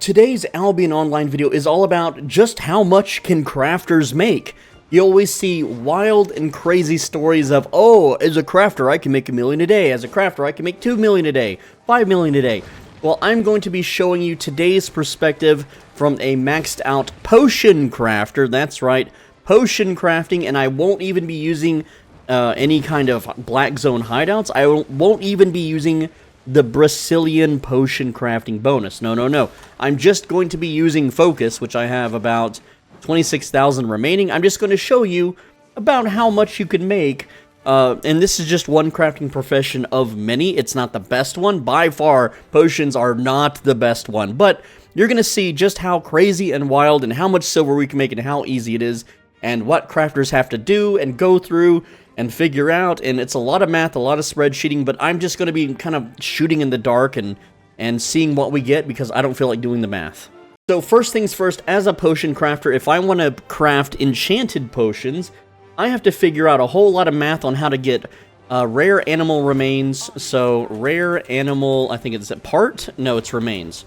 Today's Albion Online video is all about just how much can crafters make. You always see wild and crazy stories of, oh, as a crafter I can make $1 million a day, as a crafter I can make $2 million a day, $5 million a day. Well, I'm going to be showing you today's perspective from a maxed out potion crafter. That's right, potion crafting, and I won't even be using any kind of black zone hideouts. I won't even be using the Brazilian potion crafting bonus. No. I'm just going to be using focus, which I have about 26,000 remaining. I'm just going to show you about how much you can make. And this is just one crafting profession of many. It's not the best one. By far, potions are not the best one. But you're going to see just how crazy and wild and how much silver we can make and how easy it is. And what crafters have to do and go through and figure out, and it's a lot of math, a lot of spreadsheeting, but I'm just going to be kind of shooting in the dark and seeing what we get because I don't feel like doing the math. So first things first, as a potion crafter, if I want to craft enchanted potions, I have to figure out a whole lot of math on how to get rare animal remains. So rare animal, I think it's a part? No, it's remains.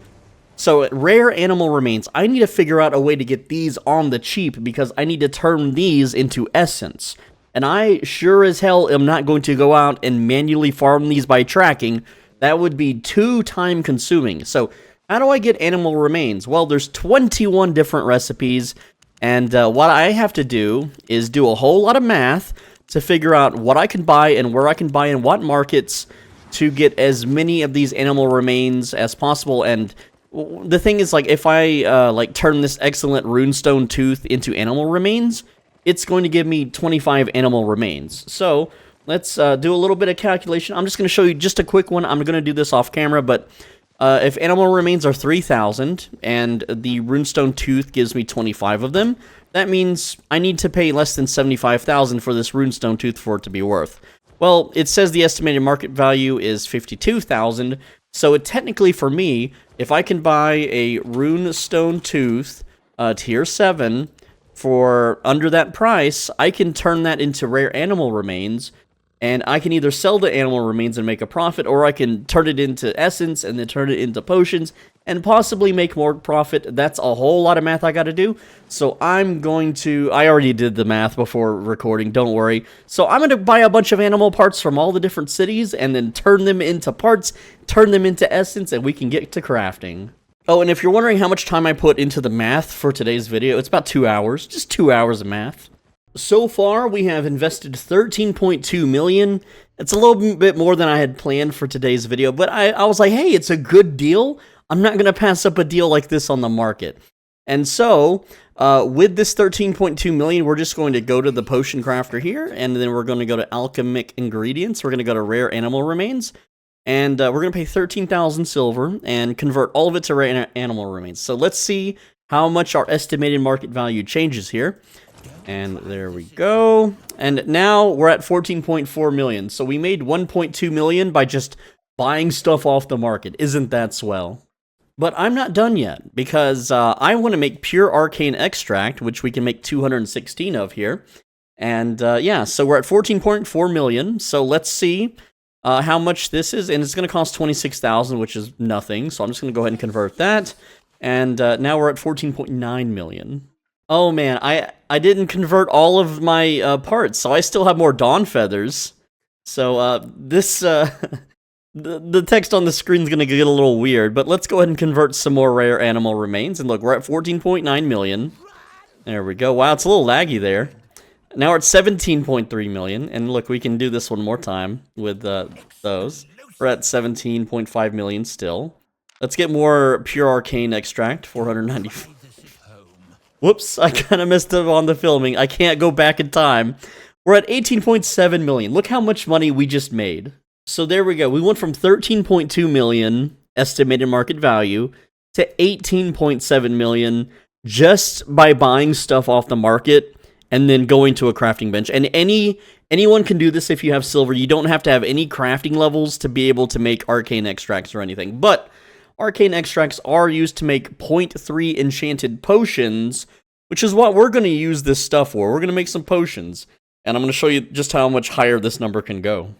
So rare animal remains, I need to figure out a way to get these on the cheap because I need to turn these into essence. And I sure as hell am not going to go out and manually farm these by tracking. That would be too time consuming. So how do I get animal remains? Well, there's 21 different recipes. And what I have to do is do a whole lot of math to figure out what I can buy and where I can buy in what markets to get as many of these animal remains as possible. And the thing is, like, if I like turn this excellent runestone tooth into animal remains, it's going to give me 25 animal remains. So let's do a little bit of calculation. I'm just going to show you just a quick one. I'm going to do this off camera, but if animal remains are 3,000 and the runestone tooth gives me 25 of them, that means I need to pay less than 75,000 for this runestone tooth for it to be worth. Well, it says the estimated market value is 52,000, so technically for me, if I can buy a runestone tooth tier 7 for under that price, I can turn that into rare animal remains, and I can either sell the animal remains and make a profit, or I can turn it into essence and then turn it into potions and possibly make more profit. That's a whole lot of math I gotta do, so I'm going to... I already did the math before recording, don't worry. So I'm gonna buy a bunch of animal parts from all the different cities and then turn them into parts, turn them into essence, and we can get to crafting. Oh, and if you're wondering how much time I put into the math for today's video, it's about 2 hours. Just 2 hours of math. So far, we have invested 13.2 million. It's a little bit more than I had planned for today's video, but I was like, hey, it's a good deal. I'm not going to pass up a deal like this on the market. And so, with this 13.2 million, we're just going to go to the potion crafter here, and then we're going to go to alchemic ingredients. We're going to go to rare animal remains. And we're going to pay 13,000 silver and convert all of it to rare animal remains. So let's see how much our estimated market value changes here. And there we go. And now we're at 14.4 million. So we made 1.2 million by just buying stuff off the market. Isn't that swell? But I'm not done yet because I want to make pure arcane extract, which we can make 216 of here. And yeah, so we're at 14.4 million. So let's see how much this is, and it's going to cost 26,000, which is nothing, so I'm just going to go ahead and convert that, and now we're at 14.9 million. Oh man, I didn't convert all of my parts, so I still have more dawn feathers, so this, the text on the screen is going to get a little weird, but let's go ahead and convert some more rare animal remains, and look, we're at 14.9 million. There we go. Wow, it's a little laggy there. Now we're at 17.3 million, and look, we can do this one more time with those. We're at 17.5 million still. Let's get more pure arcane extract, 490. Whoops, I kind of messed up on the filming. I can't go back in time. We're at 18.7 million. Look how much money we just made. So there we go. We went from 13.2 million estimated market value to 18.7 million just by buying stuff off the market and then going to a crafting bench. And anyone can do this if you have silver. You don't have to have any crafting levels to be able to make arcane extracts or anything. But arcane extracts are used to make 0.3 enchanted potions, which is what we're going to use this stuff for. We're going to make some potions. And I'm going to show you just how much higher this number can go.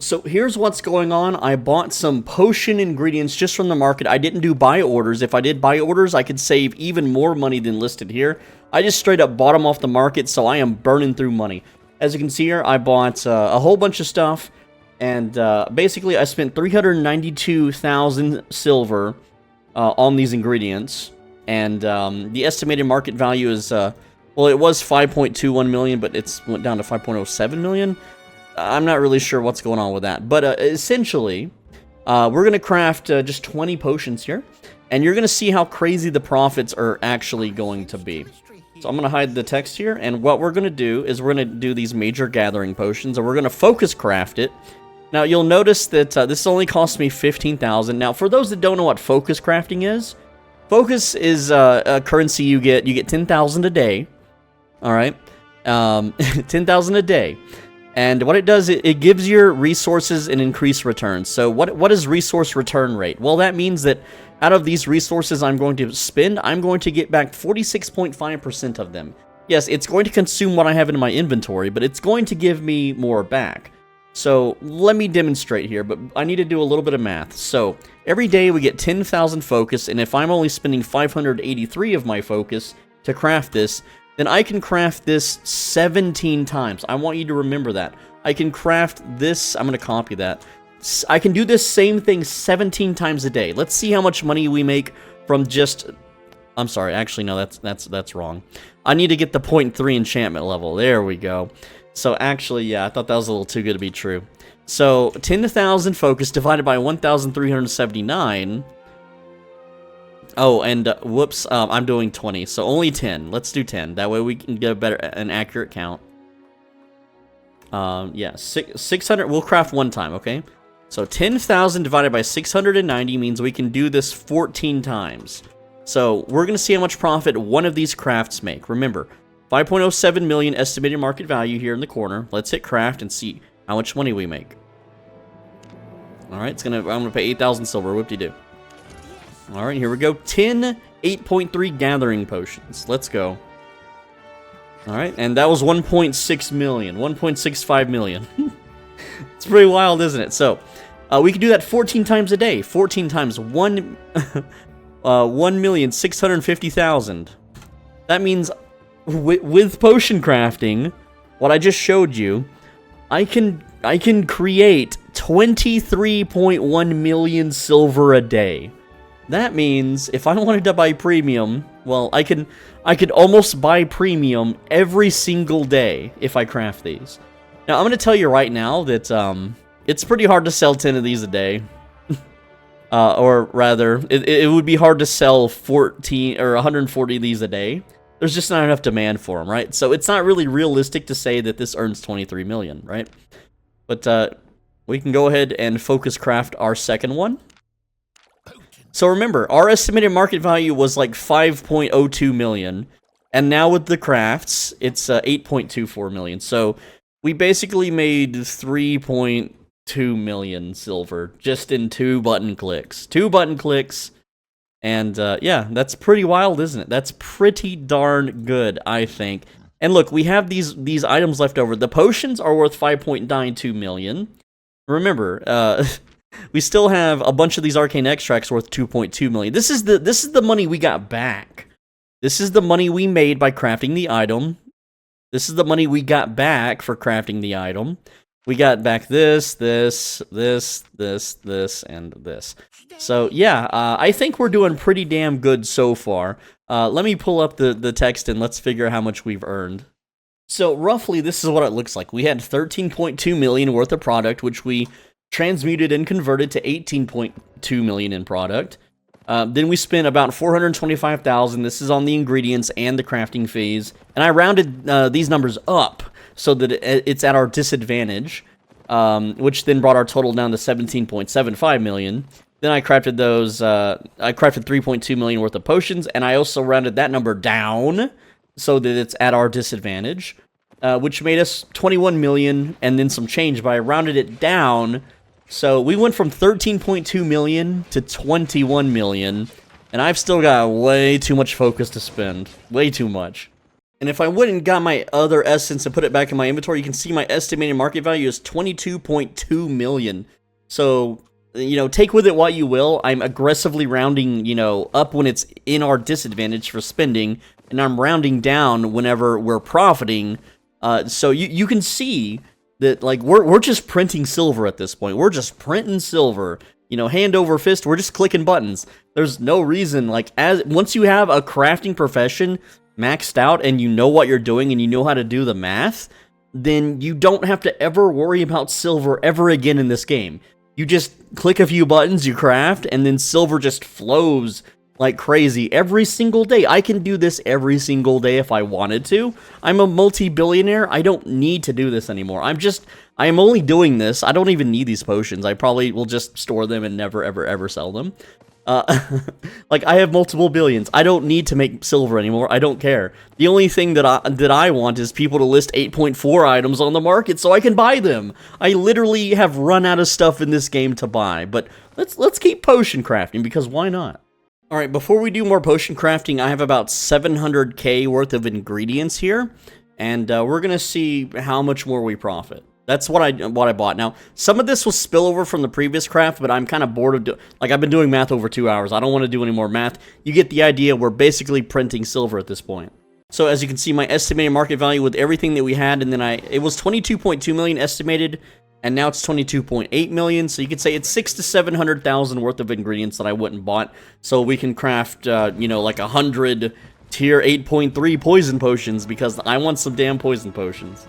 So here's what's going on. I bought some potion ingredients just from the market. I didn't do buy orders. If I did buy orders, I could save even more money than listed here. I just straight up bought them off the market, so I am burning through money. As you can see here, I bought a whole bunch of stuff, and basically I spent 392,000 silver on these ingredients, and the estimated market value is, well, it was 5.21 million, but it's went down to 5.07 million. I'm not really sure what's going on with that, but essentially, we're going to craft just 20 potions here, and you're going to see how crazy the profits are actually going to be. So I'm going to hide the text here, and what we're going to do is we're going to do these major gathering potions, and we're going to focus craft it. Now, you'll notice that this only cost me 15,000. Now, for those that don't know what focus crafting is, focus is a currency you get. You get 10,000 a day, all right? 10,000 a day. And what it does, it gives your resources an increased return. So what is resource return rate? Well, that means that out of these resources I'm going to spend, I'm going to get back 46.5% of them. Yes, it's going to consume what I have in my inventory, but it's going to give me more back. So let me demonstrate here, but I need to do a little bit of math. So every day we get 10,000 focus, and if I'm only spending 583 of my focus to craft this, then I can craft this 17 times. I want you to remember that. I can craft this, I'm going to copy that. I can do this same thing 17 times a day. Let's see how much money we make from just... I'm sorry, actually, no, that's wrong. I need to get the 0.3 enchantment level. There we go. So actually, yeah, I thought that was a little too good to be true. So 10,000 focus divided by 1,379... Oh, and whoops, I'm doing 20, so only 10. Let's do 10. That way we can get an accurate count. Yeah, 600. We'll craft one time, okay? So 10,000 divided by 690 means we can do this 14 times. So we're gonna see how much profit one of these crafts make. Remember, 5.07 million estimated market value here in the corner. Let's hit craft and see how much money we make. All right, I'm gonna pay 8,000 silver. Whoop-de-doo. All right, here we go. 10 8.3 gathering potions. Let's go. All right, and that was 1.6 million, 1.65 million. It's pretty wild, isn't it? So, we can do that 14 times a day. 14 times 1,650,000. That means with potion crafting, what I just showed you, I can create 23.1 million silver a day. That means if I wanted to buy premium, well, I could almost buy premium every single day if I craft these. Now, I'm going to tell you right now that it's pretty hard to sell 10 of these a day. Or rather, it would be hard to sell 14 or 140 of these a day. There's just not enough demand for them, right? So it's not really realistic to say that this earns 23 million, right? But we can go ahead and focus craft our second one. So remember, our estimated market value was like 5.02 million, and now with the crafts, it's 8.24 million. So we basically made 3.2 million silver just in 2 button clicks. 2 button clicks, and yeah, that's pretty wild, isn't it? That's pretty darn good, I think. And look, we have these items left over. The potions are worth 5.92 million. Remember, we still have a bunch of these arcane extracts worth 2.2 million. This is the money we got back. This is the money we made by crafting the item. This is the money we got back for crafting the item. We got back this, and this. So yeah, I think we're doing pretty damn good so far. Let me pull up the text and let's figure out how much we've earned. So roughly, this is what it looks like. We had 13.2 million worth of product, which we transmuted and converted to 18.2 million in product. Then we spent about 425,000. This is on the ingredients and the crafting fees. And I rounded these numbers up so that it's at our disadvantage, which then brought our total down to 17.75 million. Then I crafted those, I crafted 3.2 million worth of potions, and I also rounded that number down so that it's at our disadvantage, which made us 21 million and then some change, but I rounded it down. So we went from 13.2 million to 21 million, and I've still got way too much focus to spend. Way too much. And if I went and got my other essence and put it back in my inventory, you can see my estimated market value is 22.2 million. So, you know, take with it what you will. I'm aggressively rounding, you know, up when it's in our disadvantage for spending, and I'm rounding down whenever we're profiting. So you can see that, like, we're just printing silver at this point. We're just printing silver. You know, hand over fist, we're just clicking buttons. There's no reason, like, once you have a crafting profession maxed out and you know what you're doing and you know how to do the math, then you don't have to ever worry about silver ever again in this game. You just click a few buttons, you craft, and then silver just flows like crazy every single day. I can do this every single day if I wanted to. I'm a multi-billionaire. I don't need to do this anymore. I am only doing this. I don't even need these potions. I probably will just store them and never, ever, ever sell them. Like, I have multiple billions. I don't need to make silver anymore. I don't care. The only thing that I want is people to list 8.4 items on the market so I can buy them. I literally have run out of stuff in this game to buy. But let's keep potion crafting, because why not? Alright, before we do more potion crafting, I have about 700k worth of ingredients here, and we're gonna see how much more we profit. That's what I bought. Now, some of this will spill over from the previous craft, but I'm kind of bored of I've been doing math over 2 hours. I don't want to do any more math. You get the idea. We're basically printing silver at this point. So as you can see, my estimated market value with everything that we had, and then it was 22.2 million estimated, and now it's 22.8 million. So you could say it's 600,000 to 700,000 worth of ingredients that I wouldn't bought, so we can craft, you know, like 100 tier 8.3 poison potions, because I want some damn poison potions.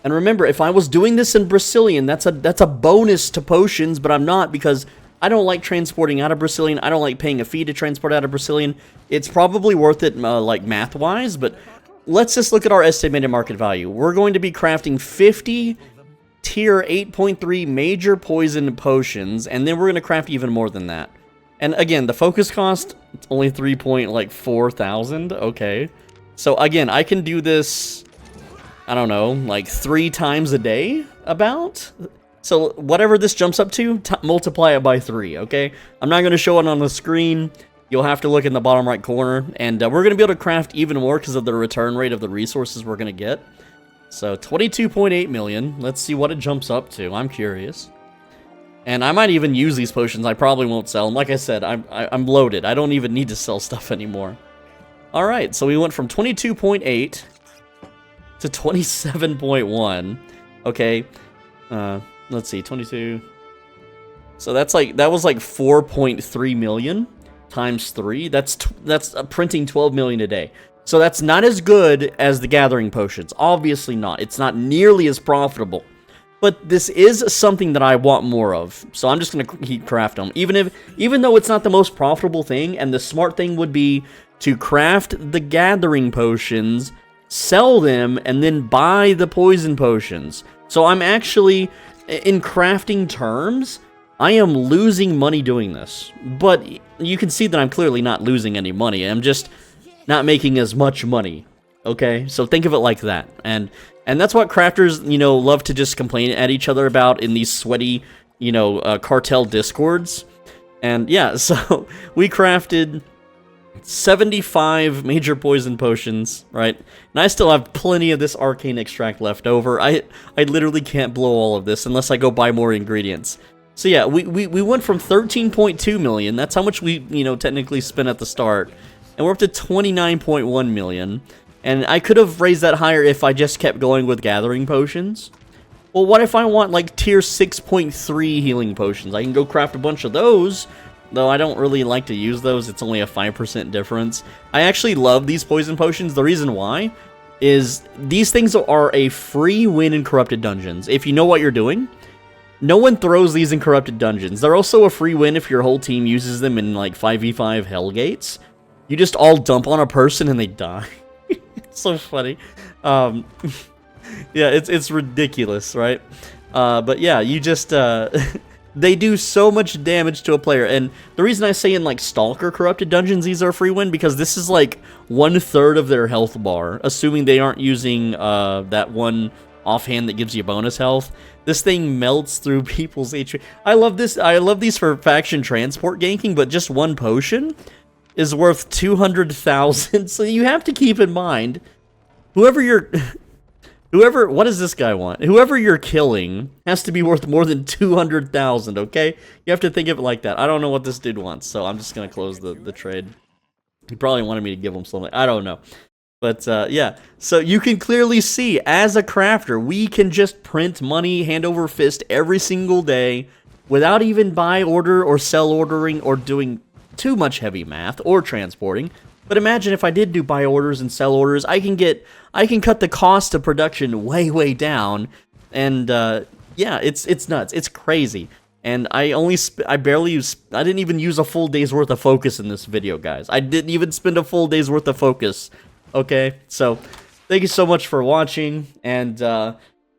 And remember, if I was doing this in Brazilian, that's a bonus to potions, but I'm not, because I don't like transporting out of Brazilian. I don't like paying a fee to transport out of Brazilian. It's probably worth it, like, math-wise, but let's just look at our estimated market value. We're going to be crafting 50 tier 8.3 major poison potions, and then we're going to craft even more than that. And again, the focus cost, it's only 3.4 thousand. Okay. So again, I can do this, I don't know, like 3 times a day, about? So whatever this jumps up to, multiply it by 3, okay? I'm not going to show it on the screen. You'll have to look in the bottom right corner. And we're going to be able to craft even more because of the return rate of the resources we're going to get. So 22.8 million. Let's see what it jumps up to. I'm curious. And I might even use these potions. I probably won't sell them. Like I said, I'm loaded. I don't even need to sell stuff anymore. All right, so we went from 22.8 to 27.1. Okay, let's see, 22. So that was like 4.3 million times 3. That's printing 12 million a day. So that's not as good as the gathering potions. Obviously not. It's not nearly as profitable. But this is something that I want more of. So I'm just going to keep craft them. Even though it's not the most profitable thing, and the smart thing would be to craft the gathering potions, sell them, and then buy the poison potions. So I'm actually, in crafting terms, I am losing money doing this. But you can see that I'm clearly not losing any money. I'm just not making as much money. Okay? So think of it like that. And that's what crafters, you know, love to just complain at each other about in these sweaty, you know, cartel discords. And yeah, so we crafted 75 major poison potions, right? And I still have plenty of this arcane extract left over. I literally can't blow all of this unless I go buy more ingredients. So yeah, we went from 13.2 million. That's how much we, you know, technically spent at the start. And we're up to 29.1 million. And I could have raised that higher if I just kept going with gathering potions. Well, what if I want, like, tier 6.3 healing potions? I can go craft a bunch of those, though I don't really like to use those. It's only a 5% difference. I actually love these poison potions. The reason why is these things are a free win in corrupted dungeons. If you know what you're doing, no one throws these in corrupted dungeons. They're also a free win if your whole team uses them in, like, 5v5 Hellgates. You just all dump on a person and they die. It's so funny. Yeah, it's ridiculous, right? But yeah, you just they do so much damage to a player. And the reason I say in, like, Stalker corrupted dungeons these are a free win, because this is like 1/3 of their health bar, assuming they aren't using that one offhand that gives you bonus health. This thing melts through people's HP. I love this. I love these for faction transport ganking, but just one potion is worth 200,000. So you have to keep in mind whoever you're whoever, what does this guy want? Whoever you're killing has to be worth more than 200,000, okay? You have to think of it like that. I don't know what this dude wants, so I'm just gonna close the trade. He probably wanted me to give him something. I don't know. But, yeah. So you can clearly see, as a crafter, we can just print money hand over fist every single day without even buy order or sell ordering or doing too much heavy math or transporting. But imagine if I did do buy orders and sell orders, I can cut the cost of production way down, and yeah, it's nuts, it's crazy. And I didn't even use a full day's worth of focus in this video, guys. I didn't even spend a full day's worth of focus. Okay, so thank you so much for watching, and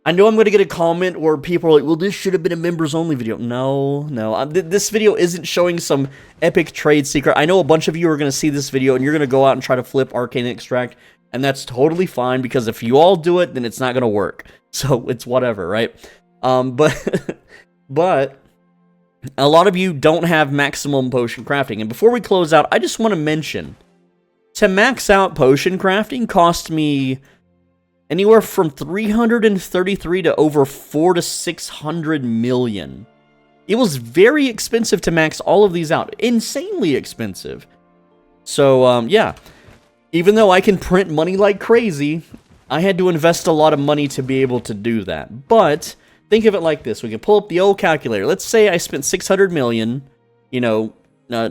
I know I'm going to get a comment where people are like, well, this should have been a members-only video. No, this video isn't showing some epic trade secret. I know a bunch of you are going to see this video, and you're going to go out and try to flip Arcane Extract, and that's totally fine, because if you all do it, then it's not going to work. So it's whatever, right? But a lot of you don't have maximum potion crafting, and before we close out, I just want to mention, to max out potion crafting cost me anywhere from 333 to over 400 to 600 million. It was very expensive to max all of these out. Insanely expensive. So, yeah. Even though I can print money like crazy, I had to invest a lot of money to be able to do that. But think of it like this. We can pull up the old calculator. Let's say I spent 600 million, you know,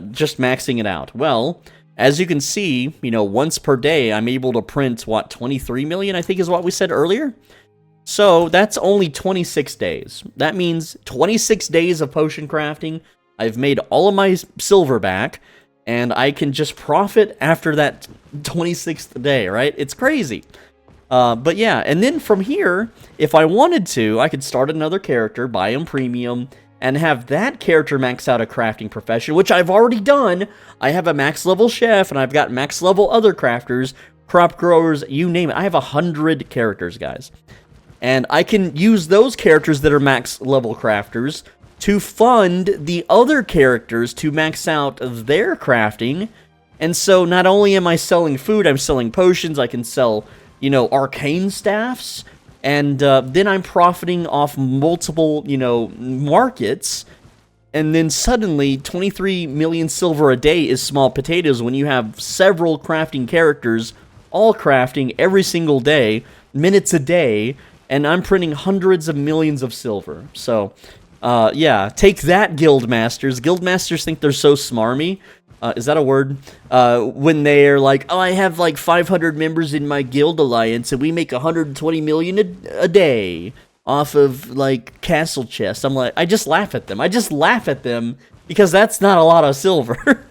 just maxing it out. Well, as you can see, you know, once per day, I'm able to print, what, 23 million, I think is what we said earlier? So, that's only 26 days. That means 26 days of potion crafting. I've made all of my silver back, and I can just profit after that 26th day, right? It's crazy. But yeah, and then from here, if I wanted to, I could start another character, buy him premium, and have that character max out a crafting profession, which I've already done. I have a max level chef, and I've got max level other crafters, crop growers, you name it. I have 100 characters, guys. And I can use those characters that are max level crafters to fund the other characters to max out their crafting. And so not only am I selling food, I'm selling potions, I can sell, you know, arcane staffs, and then I'm profiting off multiple, you know, markets, and then suddenly 23 million silver a day is small potatoes when you have several crafting characters, all crafting every single day, minutes a day, and I'm printing hundreds of millions of silver. So, yeah, take that, Guildmasters. Guildmasters think they're so smarmy. Is that a word? When they're like, oh, I have like 500 members in my guild alliance, and we make 120 million a day off of like castle chests. I'm like, I just laugh at them. I just laugh at them because that's not a lot of silver.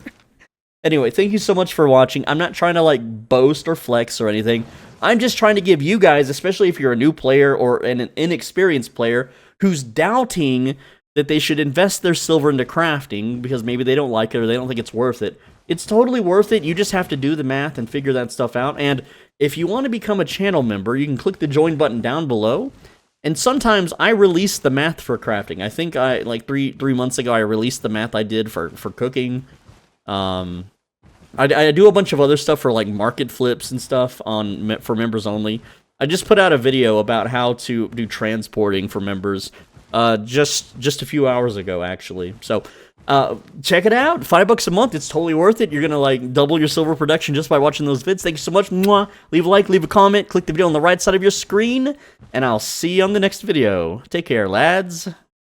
Anyway, thank you so much for watching. I'm not trying to like boast or flex or anything. I'm just trying to give you guys, especially if you're a new player or an inexperienced player who's doubting that they should invest their silver into crafting because maybe they don't like it or they don't think it's worth it. It's totally worth it. You just have to do the math and figure that stuff out. And if you want to become a channel member, you can click the join button down below. And sometimes I release the math for crafting. I think like three months ago I released the math I did for cooking. I do a bunch of other stuff for like market flips and stuff for members only. I just put out a video about how to do transporting for members. Just a few hours ago, actually. So, check it out. $5 a month. It's totally worth it. You're gonna like double your silver production just by watching those vids. Thank you so much. Mwah. Leave a like, leave a comment, click the video on the right side of your screen, and I'll see you on the next video. Take care, lads.